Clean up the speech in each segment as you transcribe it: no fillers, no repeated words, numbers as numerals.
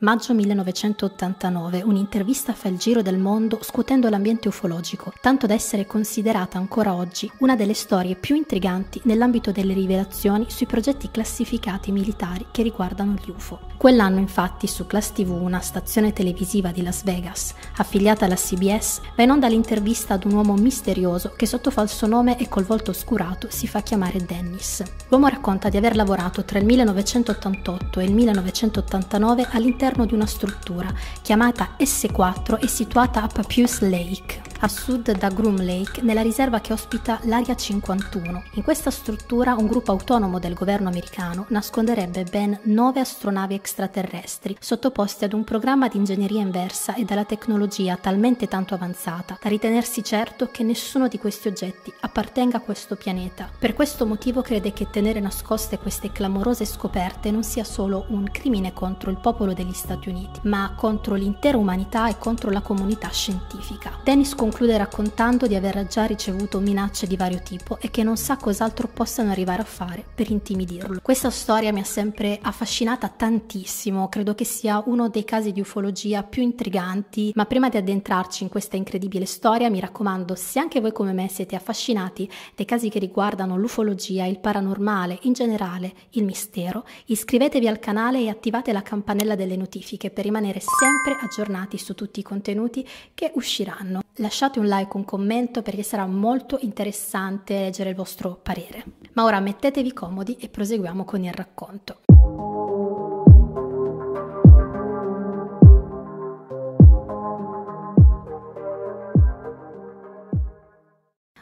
Maggio 1989, un'intervista fa il giro del mondo scuotendo l'ambiente ufologico, tanto da essere considerata ancora oggi una delle storie più intriganti nell'ambito delle rivelazioni sui progetti classificati militari che riguardano gli UFO. Quell'anno infatti su Class TV, una stazione televisiva di Las Vegas, affiliata alla CBS, va in onda l'intervista ad un uomo misterioso che sotto falso nome e col volto oscurato si fa chiamare Dennis. L'uomo racconta di aver lavorato tra il 1988 e il 1989 all'interno di una struttura chiamata S4 e situata a Papoose Lake, a sud da Groom Lake, nella riserva che ospita l'Area 51. In questa struttura un gruppo autonomo del governo americano nasconderebbe ben 9 astronavi extraterrestri sottoposti ad un programma di ingegneria inversa e dalla tecnologia talmente tanto avanzata da ritenersi certo che nessuno di questi oggetti appartenga a questo pianeta. Per questo motivo crede che tenere nascoste queste clamorose scoperte non sia solo un crimine contro il popolo degli Stati Uniti, ma contro l'intera umanità e contro la comunità scientifica. Dennis conclude raccontando di aver già ricevuto minacce di vario tipo e che non sa cos'altro possano arrivare a fare per intimidirlo. Questa storia mi ha sempre affascinata tantissimo, credo che sia uno dei casi di ufologia più intriganti, ma prima di addentrarci in questa incredibile storia mi raccomando, se anche voi come me siete affascinati dei casi che riguardano l'ufologia, il paranormale, in generale il mistero, iscrivetevi al canale e attivate la campanella delle notifiche per rimanere sempre aggiornati su tutti i contenuti che usciranno. Lasciate un like, un commento perché sarà molto interessante leggere il vostro parere. Ma ora mettetevi comodi e proseguiamo con il racconto.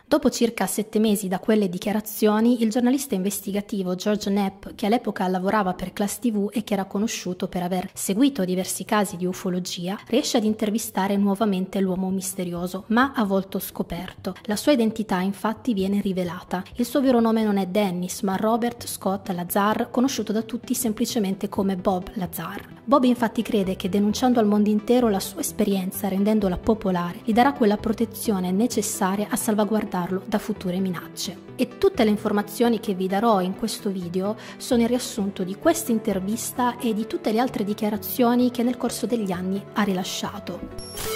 Dopo circa 7 mesi da quelle dichiarazioni, il giornalista investigativo George Knapp, che all'epoca lavorava per Class TV e che era conosciuto per aver seguito diversi casi di ufologia, riesce ad intervistare nuovamente l'uomo misterioso, ma a volto scoperto. La sua identità infatti viene rivelata. Il suo vero nome non è Dennis, ma Robert Scott Lazar, conosciuto da tutti semplicemente come Bob Lazar. Bob infatti crede che denunciando al mondo intero la sua esperienza, rendendola popolare, gli darà quella protezione necessaria a salvaguardarlo da future minacce. E tutte le informazioni che vi darò in questo video sono il riassunto di questa intervista e di tutte le altre dichiarazioni che nel corso degli anni ha rilasciato.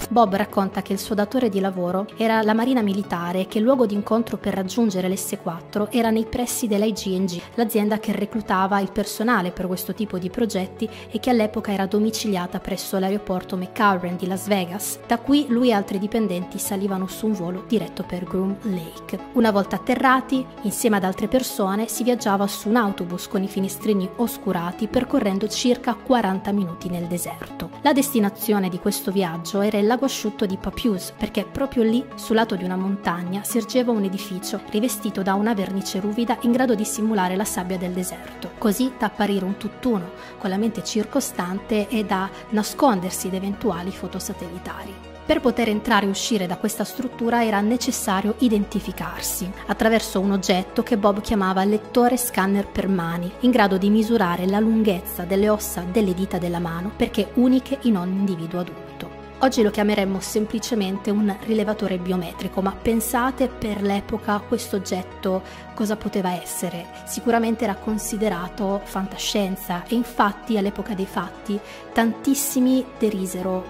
Bob racconta che il suo datore di lavoro era la Marina Militare e che il luogo di incontro per raggiungere l'S4 era nei pressi dell'IG&G, l'azienda che reclutava il personale per questo tipo di progetti e che all'epoca era domiciliata presso l'aeroporto McCarran di Las Vegas. Da qui lui e altri dipendenti salivano su un volo diretto per Groom Lake. Una volta atterrati, insieme ad altre persone, si viaggiava su un autobus con i finestrini oscurati percorrendo circa 40 minuti nel deserto. La destinazione di questo viaggio era il lago asciutto di Papoose, perché proprio lì, sul lato di una montagna, si ergeva un edificio rivestito da una vernice ruvida in grado di simulare la sabbia del deserto, così da apparire un tutt'uno con l'ambiente circostante e da nascondersi da eventuali fotosatellitari. Per poter entrare e uscire da questa struttura era necessario identificarsi attraverso un oggetto che Bob chiamava lettore scanner per mani, in grado di misurare la lunghezza delle ossa delle dita della mano perché uniche in ogni individuo adulto. Oggi lo chiameremmo semplicemente un rilevatore biometrico, ma pensate per l'epoca questo oggetto cosa poteva essere? Sicuramente era considerato fantascienza e infatti all'epoca dei fatti tantissimi derisero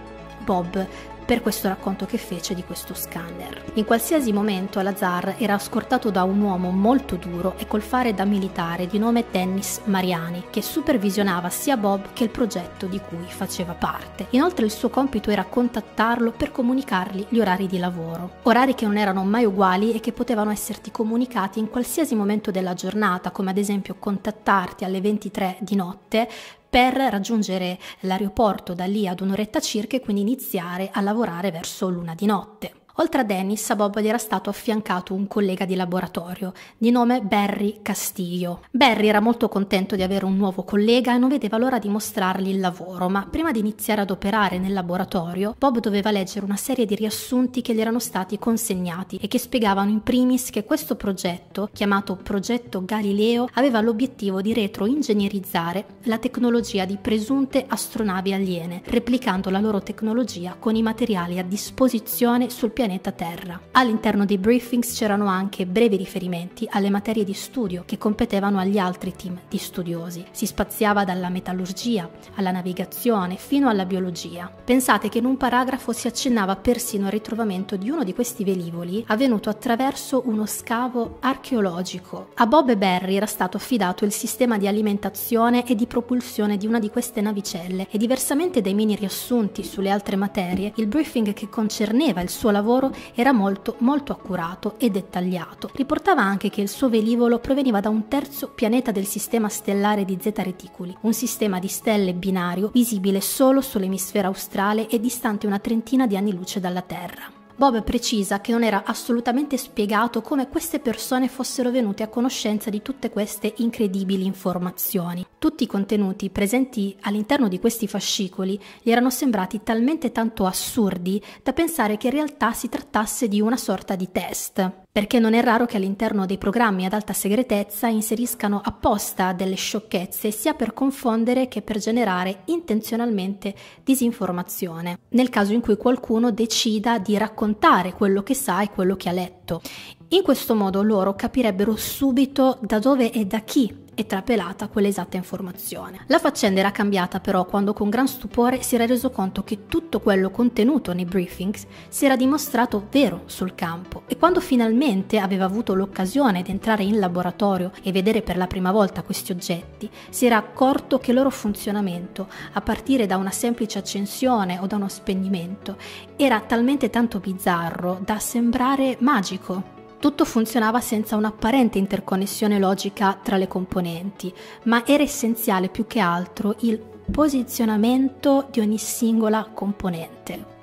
Bob per questo racconto che fece di questo scanner. In qualsiasi momento Lazar era scortato da un uomo molto duro e col fare da militare di nome Dennis Mariani, che supervisionava sia Bob che il progetto di cui faceva parte. Inoltre il suo compito era contattarlo per comunicargli gli orari di lavoro, orari che non erano mai uguali e che potevano esserti comunicati in qualsiasi momento della giornata, come ad esempio contattarti alle 23 di notte per raggiungere l'aeroporto da lì ad un'oretta circa e quindi iniziare a lavorare verso l'una di notte. Oltre a Dennis, a Bob gli era stato affiancato un collega di laboratorio di nome Barry Castillo. Barry era molto contento di avere un nuovo collega e non vedeva l'ora di mostrargli il lavoro, ma prima di iniziare ad operare nel laboratorio, Bob doveva leggere una serie di riassunti che gli erano stati consegnati e che spiegavano in primis che questo progetto, chiamato Progetto Galileo, aveva l'obiettivo di retroingegnerizzare la tecnologia di presunte astronavi aliene, replicando la loro tecnologia con i materiali a disposizione sul pianeta pianeta Terra. All'interno dei briefings c'erano anche brevi riferimenti alle materie di studio che competevano agli altri team di studiosi. Si spaziava dalla metallurgia alla navigazione fino alla biologia. Pensate che in un paragrafo si accennava persino al ritrovamento di uno di questi velivoli avvenuto attraverso uno scavo archeologico. A Bob e Barry era stato affidato il sistema di alimentazione e di propulsione di una di queste navicelle e diversamente dai mini riassunti sulle altre materie, il briefing che concerneva il suo lavoro era molto accurato e dettagliato. Riportava anche che il suo velivolo proveniva da un terzo pianeta del sistema stellare di Zeta Reticuli, un sistema di stelle binario visibile solo sull'emisfero australe e distante una trentina di anni luce dalla Terra. Bob precisa che non era assolutamente spiegato come queste persone fossero venute a conoscenza di tutte queste incredibili informazioni. Tutti i contenuti presenti all'interno di questi fascicoli gli erano sembrati talmente tanto assurdi da pensare che in realtà si trattasse di una sorta di test. Perché non è raro che all'interno dei programmi ad alta segretezza inseriscano apposta delle sciocchezze sia per confondere che per generare intenzionalmente disinformazione, nel caso in cui qualcuno decida di raccontare quello che sa e quello che ha letto. In questo modo loro capirebbero subito da dove e da chi è trapelata quell'esatta informazione. La faccenda era cambiata però quando con gran stupore si era reso conto che tutto quello contenuto nei briefings si era dimostrato vero sul campo e quando finalmente aveva avuto l'occasione di entrare in laboratorio e vedere per la prima volta questi oggetti, si era accorto che il loro funzionamento, a partire da una semplice accensione o da uno spegnimento, era talmente tanto bizzarro da sembrare magico. Tutto funzionava senza un'apparente interconnessione logica tra le componenti, ma era essenziale più che altro il posizionamento di ogni singola componente.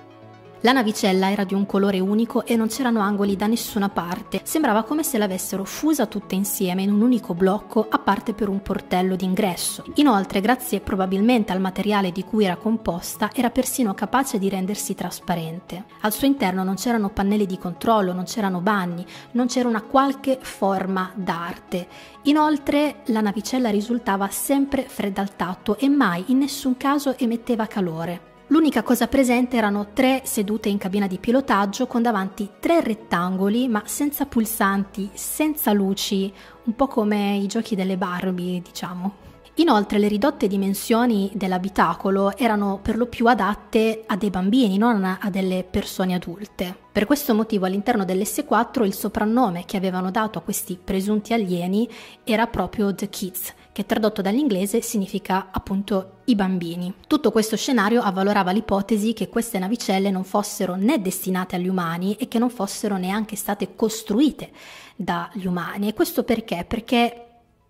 La navicella era di un colore unico e non c'erano angoli da nessuna parte, sembrava come se l'avessero fusa tutte insieme in un unico blocco a parte per un portello d'ingresso. Inoltre, grazie probabilmente al materiale di cui era composta, era persino capace di rendersi trasparente. Al suo interno non c'erano pannelli di controllo, non c'erano bagni, non c'era una qualche forma d'arte. Inoltre, la navicella risultava sempre fredda al tatto e mai in nessun caso emetteva calore. L'unica cosa presente erano 3 sedute in cabina di pilotaggio con davanti 3 rettangoli ma senza pulsanti, senza luci, un po' come i giochi delle Barbie, diciamo. Inoltre le ridotte dimensioni dell'abitacolo erano per lo più adatte a dei bambini, non a delle persone adulte. Per questo motivo all'interno dell'S4 il soprannome che avevano dato a questi presunti alieni era proprio The Kids, che tradotto dall'inglese significa appunto i bambini. Tutto questo scenario avvalorava l'ipotesi che queste navicelle non fossero né destinate agli umani e che non fossero neanche state costruite dagli umani. E questo perché? Perché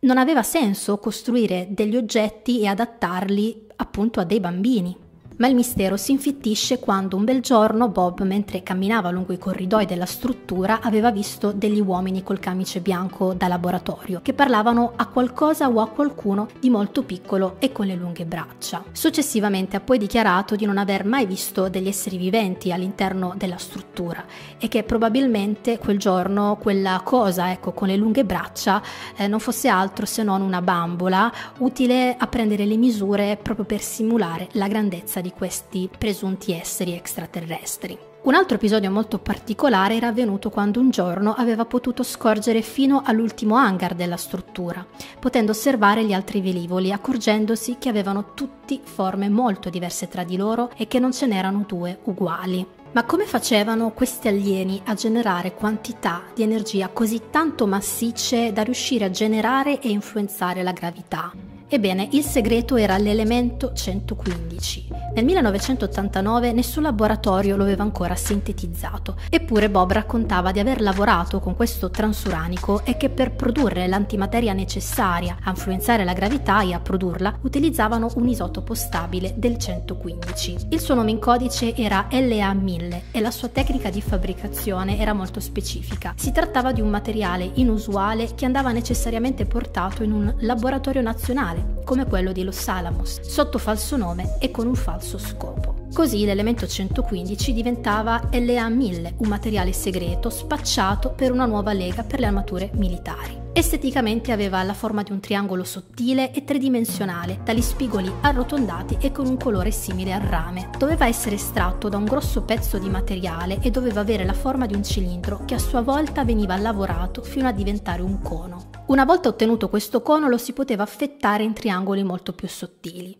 non aveva senso costruire degli oggetti e adattarli appunto a dei bambini. Ma il mistero si infittisce quando un bel giorno Bob, mentre camminava lungo i corridoi della struttura, aveva visto degli uomini col camice bianco da laboratorio che parlavano a qualcosa o a qualcuno di molto piccolo e con le lunghe braccia. Successivamente ha poi dichiarato di non aver mai visto degli esseri viventi all'interno della struttura e che probabilmente quel giorno quella cosa, con le lunghe braccia non fosse altro se non una bambola utile a prendere le misure proprio per simulare la grandezza di questi presunti esseri extraterrestri. Un altro episodio molto particolare era avvenuto quando un giorno aveva potuto scorgere fino all'ultimo hangar della struttura, potendo osservare gli altri velivoli, accorgendosi che avevano tutti forme molto diverse tra di loro e che non ce n'erano 2 uguali. Ma come facevano questi alieni a generare quantità di energia così tanto massicce da riuscire a generare e influenzare la gravità? Ebbene, il segreto era l'elemento 115. Nel 1989 nessun laboratorio lo aveva ancora sintetizzato, eppure Bob raccontava di aver lavorato con questo transuranico e che per produrre l'antimateria necessaria a influenzare la gravità e a produrla utilizzavano un isotopo stabile del 115. Il suo nome in codice era LA1000 e la sua tecnica di fabbricazione era molto specifica. Si trattava di un materiale inusuale che andava necessariamente portato in un laboratorio nazionale, come quello di Los Alamos, sotto falso nome e con un falso scopo. Così l'elemento 115 diventava LA1000, un materiale segreto spacciato per una nuova lega per le armature militari. Esteticamente aveva la forma di un triangolo sottile e tridimensionale, dagli spigoli arrotondati e con un colore simile al rame. Doveva essere estratto da un grosso pezzo di materiale e doveva avere la forma di un cilindro che a sua volta veniva lavorato fino a diventare un cono. Una volta ottenuto questo cono lo si poteva affettare in triangoli molto più sottili.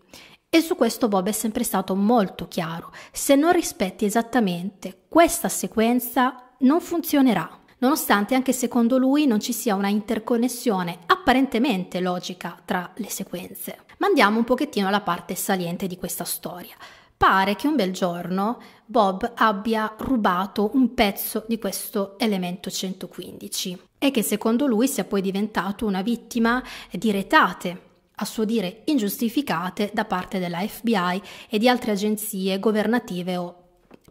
E su questo Bob è sempre stato molto chiaro: se non rispetti esattamente questa sequenza non funzionerà. Nonostante anche secondo lui non ci sia una interconnessione apparentemente logica tra le sequenze. Ma andiamo un pochettino alla parte saliente di questa storia. Pare che un bel giorno Bob abbia rubato un pezzo di questo elemento 115 e che secondo lui sia poi diventato una vittima di retate, a suo dire ingiustificate, da parte della FBI e di altre agenzie governative o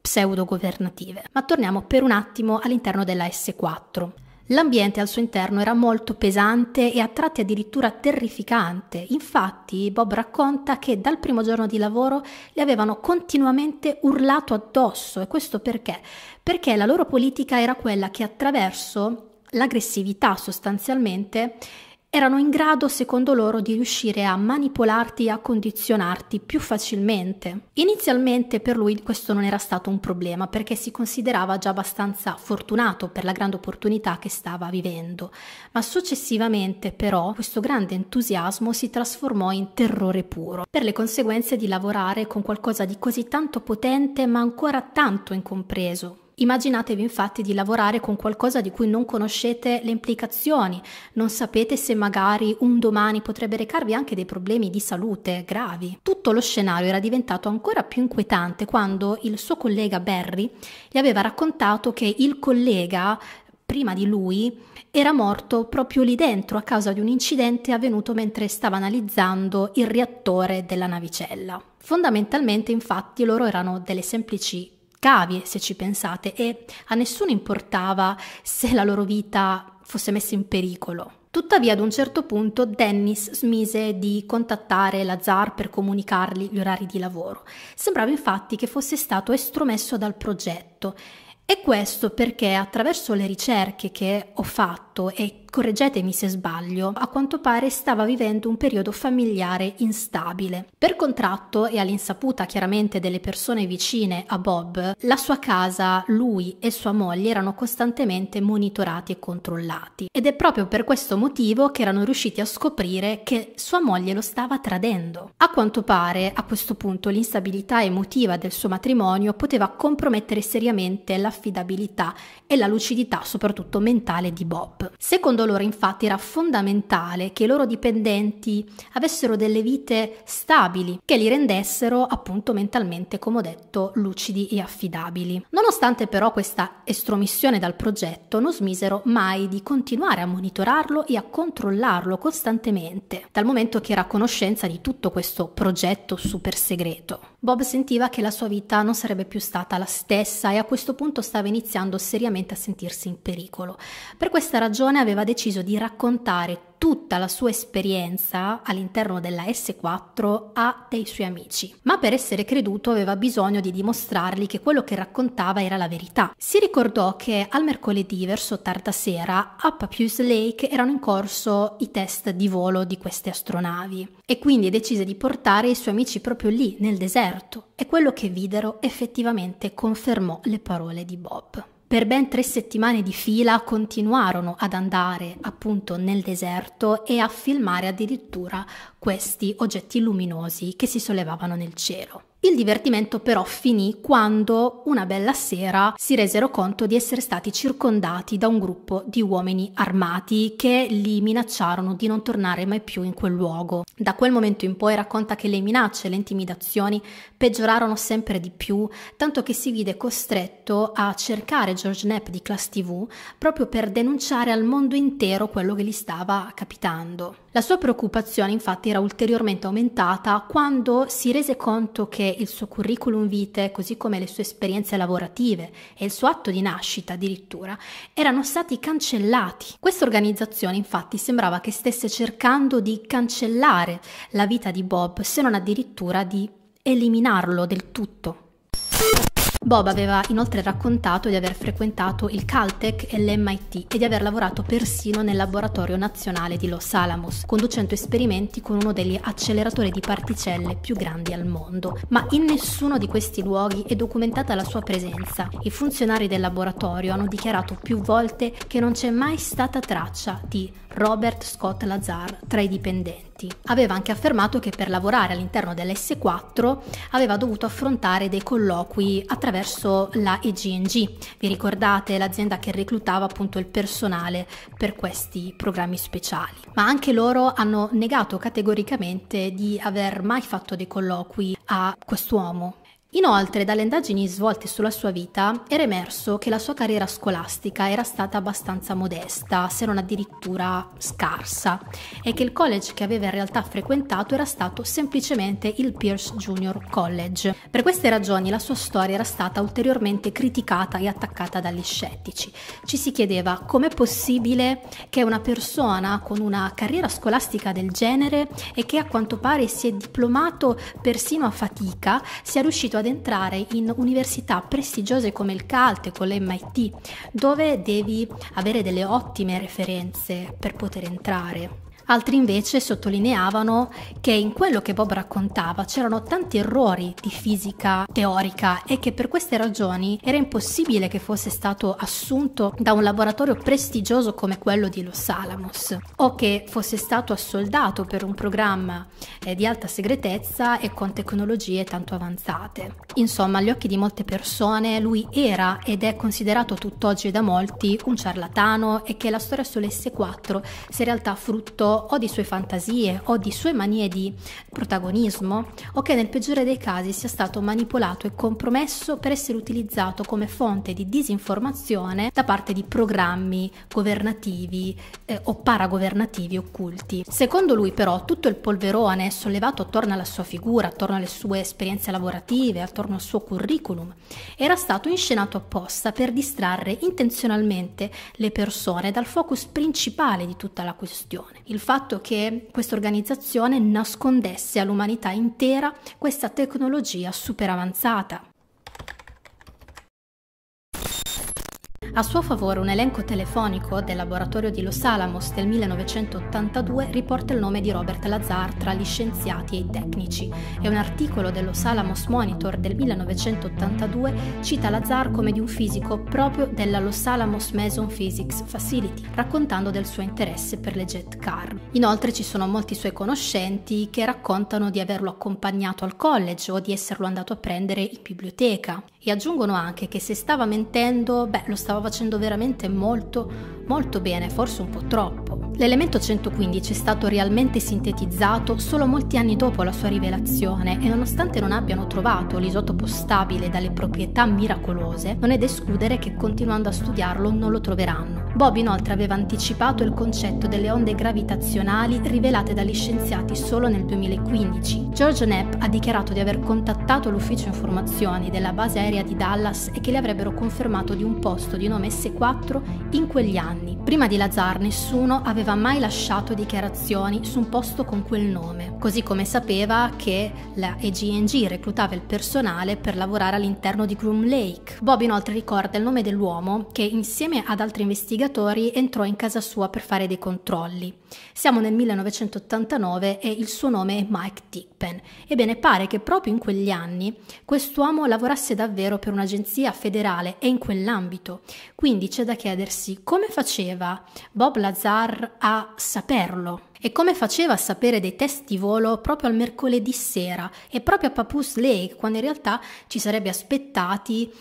pseudo-governative. Ma torniamo per un attimo all'interno della S4. L'ambiente al suo interno era molto pesante e a tratti addirittura terrificante. Infatti Bob racconta che dal primo giorno di lavoro le avevano continuamente urlato addosso. E questo perché? Perché la loro politica era quella che attraverso l'aggressività sostanzialmente erano in grado, secondo loro, di riuscire a manipolarti e a condizionarti più facilmente. Inizialmente per lui questo non era stato un problema, perché si considerava già abbastanza fortunato per la grande opportunità che stava vivendo, ma successivamente però questo grande entusiasmo si trasformò in terrore puro, per le conseguenze di lavorare con qualcosa di così tanto potente ma ancora tanto incompreso. Immaginatevi infatti di lavorare con qualcosa di cui non conoscete le implicazioni, non sapete se magari un domani potrebbe recarvi anche dei problemi di salute gravi. Tutto lo scenario era diventato ancora più inquietante quando il suo collega Barry gli aveva raccontato che il collega prima di lui era morto proprio lì dentro a causa di un incidente avvenuto mentre stava analizzando il reattore della navicella. Fondamentalmente infatti loro erano delle semplici cavie, se ci pensate, e a nessuno importava se la loro vita fosse messa in pericolo. Tuttavia ad un certo punto Dennis smise di contattare Lazar per comunicargli gli orari di lavoro. Sembrava infatti che fosse stato estromesso dal progetto. E questo perché attraverso le ricerche che ho fatto, e correggetemi se sbaglio, a quanto pare stava vivendo un periodo familiare instabile. Per contratto e all'insaputa chiaramente delle persone vicine a Bob, la sua casa, lui e sua moglie erano costantemente monitorati e controllati. Ed è proprio per questo motivo che erano riusciti a scoprire che sua moglie lo stava tradendo. A quanto pare, a questo punto, l'instabilità emotiva del suo matrimonio poteva compromettere seriamente l'affidabilità e la lucidità, soprattutto mentale, di Bob. Secondo loro infatti era fondamentale che i loro dipendenti avessero delle vite stabili che li rendessero appunto mentalmente, come ho detto, lucidi e affidabili. Nonostante però questa estromissione dal progetto, non smisero mai di continuare a monitorarlo e a controllarlo costantemente, dal momento che era a conoscenza di tutto questo progetto super segreto. Bob sentiva che la sua vita non sarebbe più stata la stessa e a questo punto stava iniziando seriamente a sentirsi in pericolo. Per questa ragione aveva deciso di raccontare tutta la sua esperienza all'interno della S4 a dei suoi amici, ma per essere creduto aveva bisogno di dimostrargli che quello che raccontava era la verità. Si ricordò che al mercoledì verso tarda sera a Papius Lake erano in corso i test di volo di queste astronavi e quindi decise di portare i suoi amici proprio lì nel deserto, e quello che videro effettivamente confermò le parole di Bob. Per ben 3 settimane di fila continuarono ad andare appunto nel deserto e a filmare addirittura questi oggetti luminosi che si sollevavano nel cielo. Il divertimento però finì quando una bella sera si resero conto di essere stati circondati da un gruppo di uomini armati che li minacciarono di non tornare mai più in quel luogo. Da quel momento in poi racconta che le minacce e le intimidazioni peggiorarono sempre di più, tanto che si vide costretto a cercare George Knapp di Class TV proprio per denunciare al mondo intero quello che gli stava capitando. La sua preoccupazione infatti era ulteriormente aumentata quando si rese conto che il suo curriculum vitae, così come le sue esperienze lavorative e il suo atto di nascita addirittura, erano stati cancellati. Questa organizzazione infatti sembrava che stesse cercando di cancellare la vita di Bob, se non addirittura di eliminarlo del tutto. Bob aveva inoltre raccontato di aver frequentato il Caltech e l'MIT e di aver lavorato persino nel laboratorio nazionale di Los Alamos, conducendo esperimenti con uno degli acceleratori di particelle più grandi al mondo. Ma in nessuno di questi luoghi è documentata la sua presenza. I funzionari del laboratorio hanno dichiarato più volte che non c'è mai stata traccia di Robert Scott Lazar tra i dipendenti. Aveva anche affermato che per lavorare all'interno dell'S4 aveva dovuto affrontare dei colloqui attraverso la EG&G. Vi ricordate, l'azienda che reclutava appunto il personale per questi programmi speciali? Ma anche loro hanno negato categoricamente di aver mai fatto dei colloqui a quest'uomo. Inoltre, dalle indagini svolte sulla sua vita, era emerso che la sua carriera scolastica era stata abbastanza modesta, se non addirittura scarsa, e che il college che aveva in realtà frequentato era stato semplicemente il Pierce Junior College. Per queste ragioni la sua storia era stata ulteriormente criticata e attaccata dagli scettici. Ci si chiedeva com'è possibile che una persona con una carriera scolastica del genere e che a quanto pare si è diplomato persino a fatica sia riuscito ad entrare in università prestigiose come il Caltech o l'MIT, dove devi avere delle ottime referenze per poter entrare. Altri invece sottolineavano che in quello che Bob raccontava c'erano tanti errori di fisica teorica e che per queste ragioni era impossibile che fosse stato assunto da un laboratorio prestigioso come quello di Los Alamos o che fosse stato assoldato per un programma di alta segretezza e con tecnologie tanto avanzate. Insomma, agli occhi di molte persone lui era ed è considerato tutt'oggi da molti un ciarlatano e che la storia sull'S4 sia in realtà frutto o di sue fantasie o di sue manie di protagonismo o che nel peggiore dei casi sia stato manipolato e compromesso per essere utilizzato come fonte di disinformazione da parte di programmi governativi o paragovernativi occulti. Secondo lui però tutto il polverone sollevato attorno alla sua figura, attorno alle sue esperienze lavorative, attorno al suo curriculum, era stato inscenato apposta per distrarre intenzionalmente le persone dal focus principale di tutta la questione, il fatto che questa organizzazione nascondesse all'umanità intera questa tecnologia super avanzata. A suo favore un elenco telefonico del laboratorio di Los Alamos del 1982 riporta il nome di Robert Lazar tra gli scienziati e i tecnici e un articolo dello Los Alamos Monitor del 1982 cita Lazar come di un fisico proprio della Los Alamos Mason Physics Facility, raccontando del suo interesse per le jet car. Inoltre ci sono molti suoi conoscenti che raccontano di averlo accompagnato al college o di esserlo andato a prendere in biblioteca e aggiungono anche che se stava mentendo, lo stava facendo veramente molto bene, forse un po' troppo. L'elemento 115 è stato realmente sintetizzato solo molti anni dopo la sua rivelazione e nonostante non abbiano trovato l'isotopo stabile dalle proprietà miracolose, non è da escludere che continuando a studiarlo non lo troveranno. Bob inoltre aveva anticipato il concetto delle onde gravitazionali rivelate dagli scienziati solo nel 2015. George Knapp ha dichiarato di aver contattato l'ufficio informazioni della base aerea di Dallas e che le avrebbero confermato di un posto di nome S4 in quegli anni. Prima di Lazar nessuno aveva mai lasciato dichiarazioni su un posto con quel nome, così come sapeva che la EG&G reclutava il personale per lavorare all'interno di Groom Lake. Bob inoltre ricorda il nome dell'uomo che insieme ad altri investigatori entrò in casa sua per fare dei controlli. Siamo nel 1989 e il suo nome è Mike Tickpen. Ebbene, pare che proprio in quegli anni quest'uomo lavorasse davvero per un'agenzia federale e in quell'ambito. Quindi c'è da chiedersi come faceva Bob Lazar a saperlo e come faceva a sapere dei test di volo proprio al mercoledì sera e proprio a Papoose Lake, quando in realtà ci sarebbe aspettati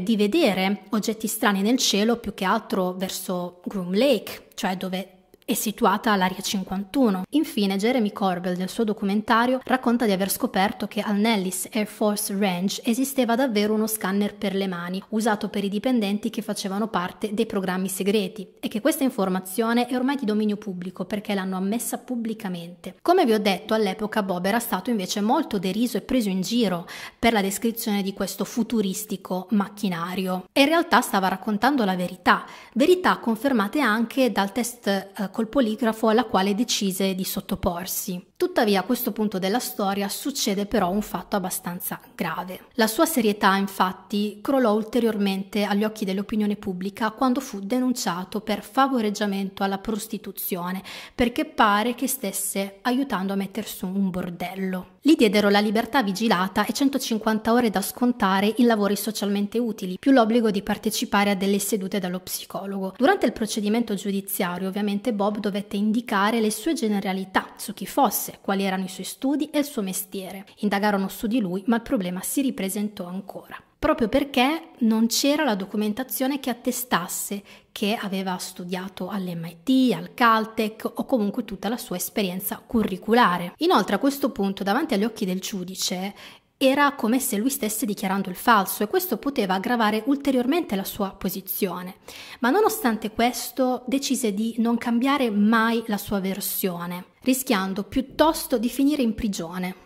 di vedere oggetti strani nel cielo più che altro verso Groom Lake, cioè dove è situata l'Area 51. Infine, Jeremy Corbell del suo documentario racconta di aver scoperto che al Nellis Air Force Range esisteva davvero uno scanner per le mani, usato per i dipendenti che facevano parte dei programmi segreti, e che questa informazione è ormai di dominio pubblico perché l'hanno ammessa pubblicamente. Come vi ho detto, all'epoca Bob era stato invece molto deriso e preso in giro per la descrizione di questo futuristico macchinario. E in realtà stava raccontando la verità confermate anche dal test col poligrafo alla quale decise di sottoporsi. Tuttavia a questo punto della storia succede però un fatto abbastanza grave. La sua serietà infatti crollò ulteriormente agli occhi dell'opinione pubblica quando fu denunciato per favoreggiamento alla prostituzione, perché pare che stesse aiutando a mettere su un bordello. Gli diedero la libertà vigilata e 150 ore da scontare in lavori socialmente utili, più l'obbligo di partecipare a delle sedute dallo psicologo. Durante il procedimento giudiziario, ovviamente, Bob dovette indicare le sue generalità su chi fosse, quali erano i suoi studi e il suo mestiere. Indagarono su di lui, ma il problema si ripresentò ancora, proprio perché non c'era la documentazione che attestasse che aveva studiato all'MIT, al Caltech o comunque tutta la sua esperienza curriculare. Inoltre a questo punto, davanti agli occhi del giudice, era come se lui stesse dichiarando il falso e questo poteva aggravare ulteriormente la sua posizione. Ma nonostante questo decise di non cambiare mai la sua versione, rischiando piuttosto di finire in prigione.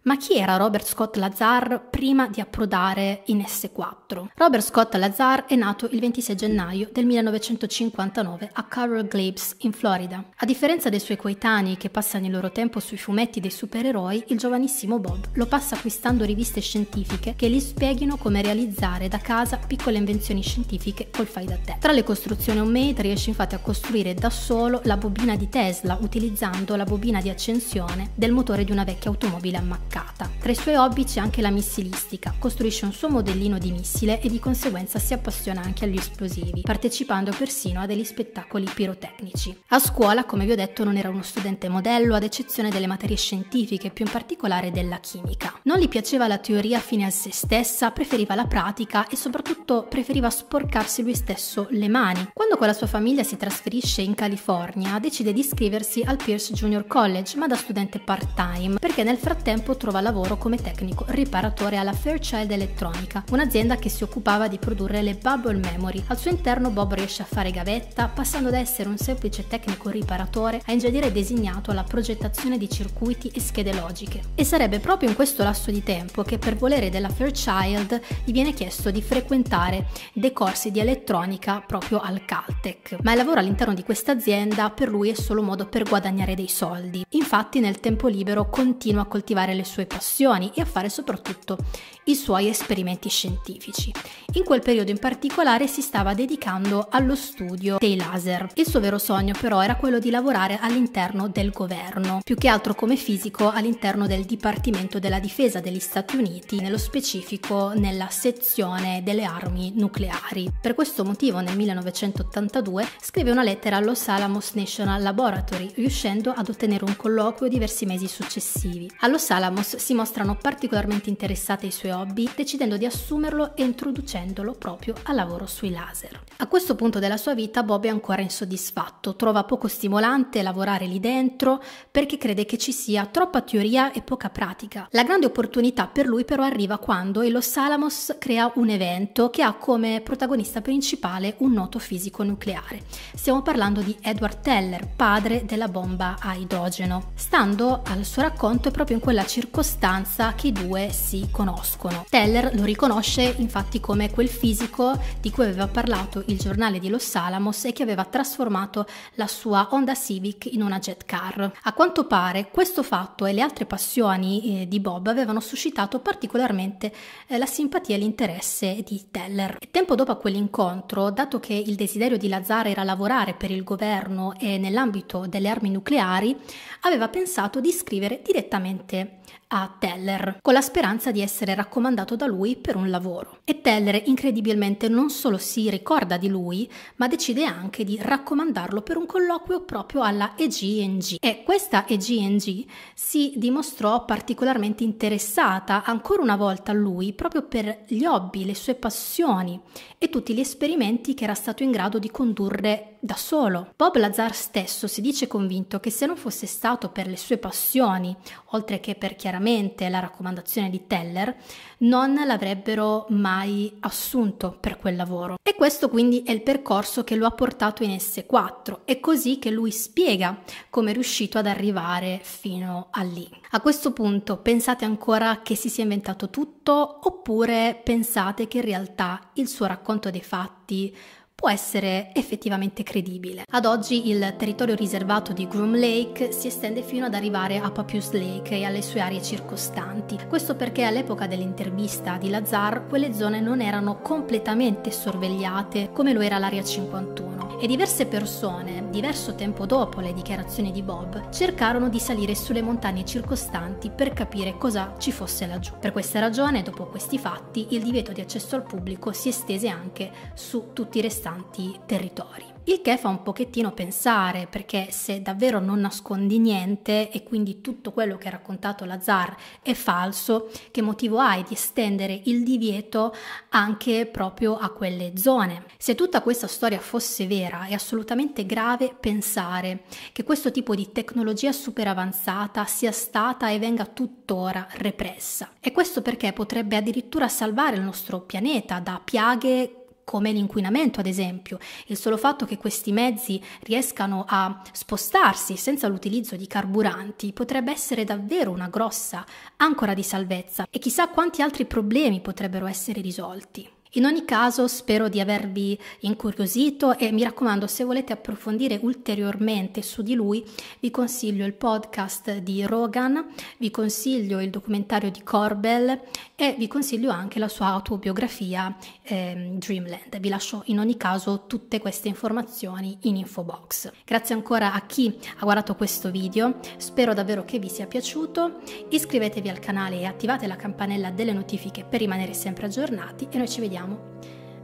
Ma chi era Robert Scott Lazar prima di approdare in S4? Robert Scott Lazar è nato il 26 gennaio del 1959 a Coral Gables, in Florida. A differenza dei suoi coetanei che passano il loro tempo sui fumetti dei supereroi, il giovanissimo Bob lo passa acquistando riviste scientifiche che gli spieghino come realizzare da casa piccole invenzioni scientifiche col fai da te. Tra le costruzioni homemade riesce infatti a costruire da solo la bobina di Tesla utilizzando la bobina di accensione del motore di una vecchia automobile ammaccata. Tra i suoi hobby c'è anche la missilistica, costruisce un suo modellino di missile e di conseguenza si appassiona anche agli esplosivi, partecipando persino a degli spettacoli pirotecnici. A scuola, come vi ho detto, non era uno studente modello, ad eccezione delle materie scientifiche, più in particolare della chimica. Non gli piaceva la teoria fine a se stessa, preferiva la pratica e soprattutto preferiva sporcarsi lui stesso le mani. Quando con la sua famiglia si trasferisce in California, decide di iscriversi al Pierce Junior College, ma da studente part-time, perché nel frattempo trova lavoro come tecnico riparatore alla Fairchild Elettronica, un'azienda che si occupava di produrre le bubble memory. Al suo interno Bob riesce a fare gavetta, passando da essere un semplice tecnico riparatore a ingegnere designato alla progettazione di circuiti e schede logiche. E sarebbe proprio in questo lasso di tempo che per volere della Fairchild gli viene chiesto di frequentare dei corsi di elettronica proprio al Caltech. Ma il lavoro all'interno di questa azienda per lui è solo modo per guadagnare dei soldi. Infatti nel tempo libero continua a coltivare le sue passioni e a fare soprattutto i suoi esperimenti scientifici. In quel periodo in particolare si stava dedicando allo studio dei laser. Il suo vero sogno però era quello di lavorare all'interno del governo, più che altro come fisico all'interno del Dipartimento della Difesa degli Stati Uniti, nello specifico nella sezione delle armi nucleari. Per questo motivo nel 1982 scrive una lettera allo Los Alamos National Laboratory, riuscendo ad ottenere un colloquio diversi mesi successivi. Allo Los Alamos si mostrano particolarmente interessati ai suoi hobby, decidendo di assumerlo e introducendolo proprio al lavoro sui laser. A questo punto della sua vita Bob è ancora insoddisfatto, trova poco stimolante lavorare lì dentro perché crede che ci sia troppa teoria e poca pratica. La grande opportunità per lui però arriva quando il Los Alamos crea un evento che ha come protagonista principale un noto fisico nucleare. Stiamo parlando di Edward Teller, padre della bomba a idrogeno. Stando al suo racconto è proprio in quella circostanza che i due si conoscono. Teller lo riconosce infatti come quel fisico di cui aveva parlato il giornale di Los Alamos e che aveva trasformato la sua Honda Civic in una jet car. A quanto pare questo fatto e le altre passioni di Bob avevano suscitato particolarmente la simpatia e l'interesse di Teller. E tempo dopo quell'incontro, dato che il desiderio di Lazar era lavorare per il governo e nell'ambito delle armi nucleari, aveva pensato di scrivere direttamente a Teller, con la speranza di essere raccomandato da lui per un lavoro. E Teller incredibilmente non solo si ricorda di lui, ma decide anche di raccomandarlo per un colloquio proprio alla EG&G. E questa EG&G si dimostrò particolarmente interessata ancora una volta a lui proprio per gli hobby, le sue passioni e tutti gli esperimenti che era stato in grado di condurre da solo. Bob Lazar stesso si dice convinto che se non fosse stato per le sue passioni, oltre che per chiaramente la raccomandazione di Teller, non l'avrebbero mai assunto per quel lavoro. E questo quindi è il percorso che lo ha portato in S4. È così che lui spiega come è riuscito ad arrivare fino a lì. A questo punto pensate ancora che si sia inventato tutto oppure pensate che in realtà il suo racconto dei fatti può essere effettivamente credibile. Ad oggi il territorio riservato di Groom Lake si estende fino ad arrivare a Papius Lake e alle sue aree circostanti. Questo perché all'epoca dell'intervista di Lazar quelle zone non erano completamente sorvegliate come lo era l'Area 51 e diverse persone, diverso tempo dopo le dichiarazioni di Bob, cercarono di salire sulle montagne circostanti per capire cosa ci fosse laggiù. Per questa ragione, dopo questi fatti, il divieto di accesso al pubblico si estese anche su tutti i restanti territori. Il che fa un pochettino pensare, perché se davvero non nascondi niente e quindi tutto quello che ha raccontato Lazar è falso, che motivo hai di estendere il divieto anche proprio a quelle zone? Se tutta questa storia fosse vera, è assolutamente grave pensare che questo tipo di tecnologia super avanzata sia stata e venga tuttora repressa. E questo perché potrebbe addirittura salvare il nostro pianeta da piaghe come l'inquinamento, ad esempio. Il solo fatto che questi mezzi riescano a spostarsi senza l'utilizzo di carburanti potrebbe essere davvero una grossa ancora di salvezza, e chissà quanti altri problemi potrebbero essere risolti. In ogni caso spero di avervi incuriosito e mi raccomando, se volete approfondire ulteriormente su di lui, vi consiglio il podcast di Rogan, vi consiglio il documentario di Corbell e vi consiglio anche la sua autobiografia Dreamland. Vi lascio in ogni caso tutte queste informazioni in info box. Grazie ancora a chi ha guardato questo video, spero davvero che vi sia piaciuto, iscrivetevi al canale e attivate la campanella delle notifiche per rimanere sempre aggiornati e noi ci vediamo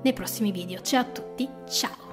nei prossimi video. Ciao a tutti, ciao!